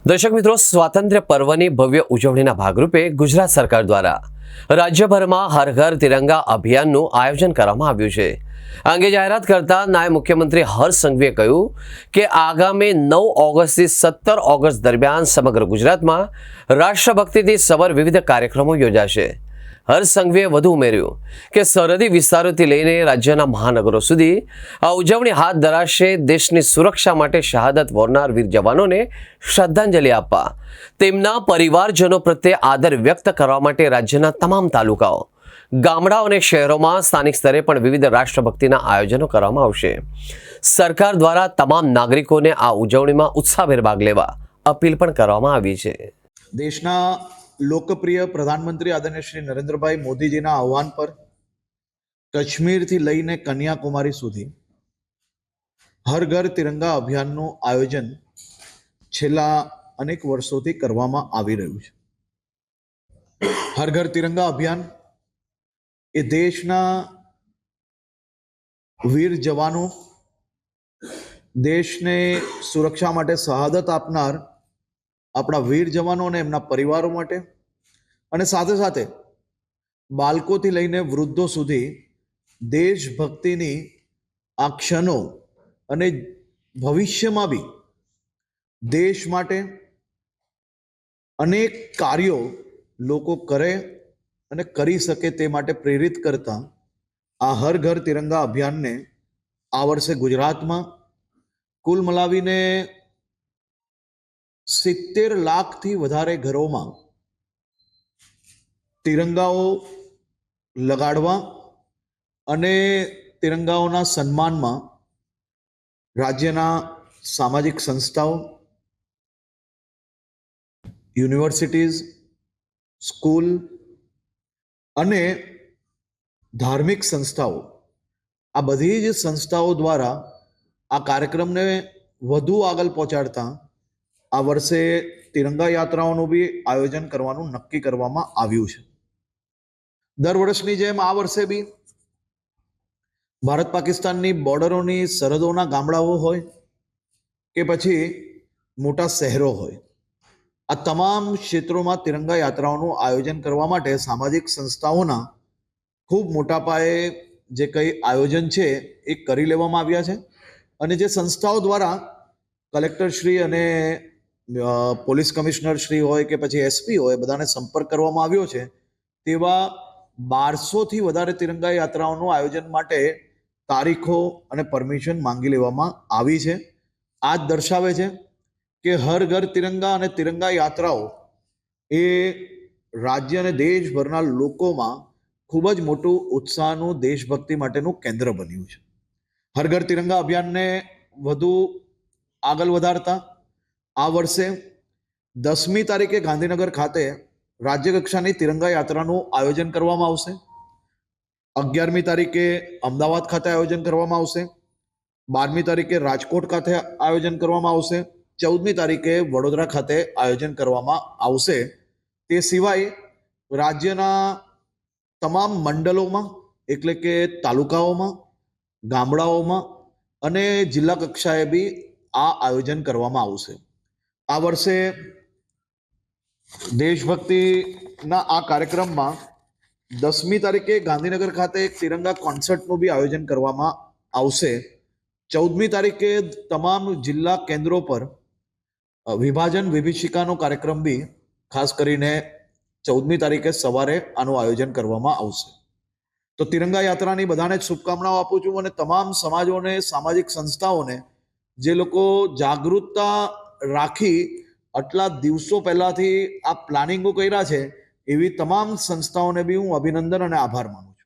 દર્શક મિત્રો, સ્વાતંત્ર્ય પર્વની ભવ્ય ઉજવણીના ભાગરૂપે ગુજરાત સરકાર દ્વારા રાજ્યભરમાં હર ઘર તિરંગા અભિયાનનું આયોજન કરવામાં આવ્યું છે। આ અંગે જાહેરાત કરતા નાયબ મુખ્યમંત્રી હર્ષ સંઘવીએ કહ્યું કે આગામી 9 ઓગસ્ટથી 17 ઓગસ્ટ દરમિયાન સમગ્ર ગુજરાતમાં રાષ્ટ્રભક્તિથી સબર વિવિધ કાર્યક્રમો યોજાશે। હર્ષ સંઘવીએ વધુ ઉમેર્યું કે સરહદી વિસ્તારોથી લઈને રાજ્યના મહાનગરો સુધી આ ઉજવણી હાથ ધરાશે। દેશની સુરક્ષા માટે શહાદત વરનાર વીર જવાનોને શ્રદ્ધાંજલિ આપવા તેમના પરિવારજનો પ્રત્યે આદર વ્યક્ત કરવા માટે રાજ્યના તમામ તાલુકાઓ, ગામડાઓ અને શહેરોમાં સ્થાનિક સ્તરે પણ વિવિધ રાષ્ટ્રભક્તિના આયોજનો કરવામાં આવશે। સરકાર દ્વારા તમામ નાગરિકોને આ ઉજવણીમાં ઉત્સાહભેર ભાગ લેવા અપીલ પણ કરવામાં આવી છે। દેશના લોકપ્રિય પ્રધાનમંત્રી આદરણીય શ્રી નરેન્દ્રભાઈ મોદીજીના આહવાન પર કાશ્મીરથી લઈને કન્યાકુમારી સુધી હર ઘર તિરંગા અભિયાનનું આયોજન છેલ્લા અનેક વર્ષોથી કરવામાં આવી રહ્યું છે। હર ઘર તિરંગા અભિયાન એ દેશના વીર જવાનો, દેશને સુરક્ષા માટે શહાદત આપનાર આપણા વીર જવાનો અને એમના પરિવારો માટે, અને સાથે સાથે બાળકોથી લઈને વૃદ્ધો સુધી દેશભક્તિની આ ક્ષણો અને ભવિષ્યમાં બી દેશ માટે અનેક કાર્યો લોકો કરે અને કરી શકે તે માટે પ્રેરિત કરતા આ હર ઘર તિરંગા અભિયાનને આ વર્ષે ગુજરાતમાં કુલ મલાવીને 70 લાખથી વધારે ઘરોમાં તિરંગાઓ લગાડવા અને તિરંગાઓના સન્માનમાં રાજ્યના સામાજિક સંસ્થાઓ, યુનિવર્સિટીઝ, સ્કૂલ અને ધાર્મિક સંસ્થાઓ, આ બધી જ સંસ્થાઓ દ્વારા આ કાર્યક્રમને વધુ આગળ પહોંચાડતા આ વર્ષે તિરંગા યાત્રાઓનું બી આયોજન કરવાનું નક્કી કરવામાં આવ્યું છે। દર વર્ષની જેમ આ વર્ષે બી ભારત પાકિસ્તાનની બોર્ડરોની સરહદોના ગામડાઓ હોય કે પછી મોટા શહેરો હોય, આ તમામ ક્ષેત્રોમાં તિરંગા યાત્રાઓનું આયોજન કરવા માટે સામાજિક સંસ્થાઓના ખૂબ મોટા પાયે જે કંઈ આયોજન છે એ કરી લેવામાં આવ્યા છે। અને જે સંસ્થાઓ દ્વારા કલેક્ટરશ્રી અને પોલીસ કમિશનર શ્રી હોય કે પછી એસપી હોય, બધાને સંપર્ક કરવામાં આવ્યો છે। તેવા 1200થી વધારે તિરંગા યાત્રાઓનું આયોજન માટે તારીખો અને પરમિશન માંગી લેવામાં આવી છે। આ જ દર્શાવે છે કે હર ઘર તિરંગા અને તિરંગા યાત્રાઓ એ રાજ્ય અને દેશભરના લોકોમાં ખૂબ જ મોટું ઉત્સાહનું, દેશભક્તિ માટેનું કેન્દ્ર બન્યું છે। હર ઘર તિરંગા અભિયાનને વધુ આગળ વધારતા આ વર્ષે 10મી તારીખે ગાંધીનગર ખાતે રાજ્યકક્ષાની તિરંગા યાત્રાનું આયોજન કરવામાં આવશે। 11મી તારીખે અમદાવાદ ખાતે આયોજન કરવામાં આવશે। 12મી તારીખે રાજકોટ ખાતે આયોજન કરવામાં આવશે। 14મી તારીખે વડોદરા ખાતે આયોજન કરવામાં આવશે। તે સિવાય રાજ્યના તમામ મંડળોમાં, એટલે કે તાલુકાઓમાં, ગામડાઓમાં અને જિલ્લા કક્ષાએ બી આ આયોજન કરવામાં આવશે। આ વર્ષે દેશભક્તિના આ કાર્યક્રમમાં 10મી તારીખે ગાંધીનગર ખાતે એક તિરંગા કોન્સર્ટનું બી આયોજન કરવામાં આવશે। 14મી તારીખે તમામ જિલ્લા કેન્દ્રો પર વિભાજન વિભીષિકાનો કાર્યક્રમ બી ખાસ કરીને 14મી તારીખે સવારે આનું આયોજન કરવામાં આવશે। તો તિરંગા યાત્રાની બધાને જ શુભકામનાઓ આપું છું અને તમામ સમાજોને, સામાજિક સંસ્થાઓને જે લોકો જાગૃતતા રાખી આટલા દિવસો પહેલાથી આ પ્લાનિંગો કર્યા છે, એવી તમામ સંસ્થાઓને બી હું અભિનંદન અને આભાર માનું છું।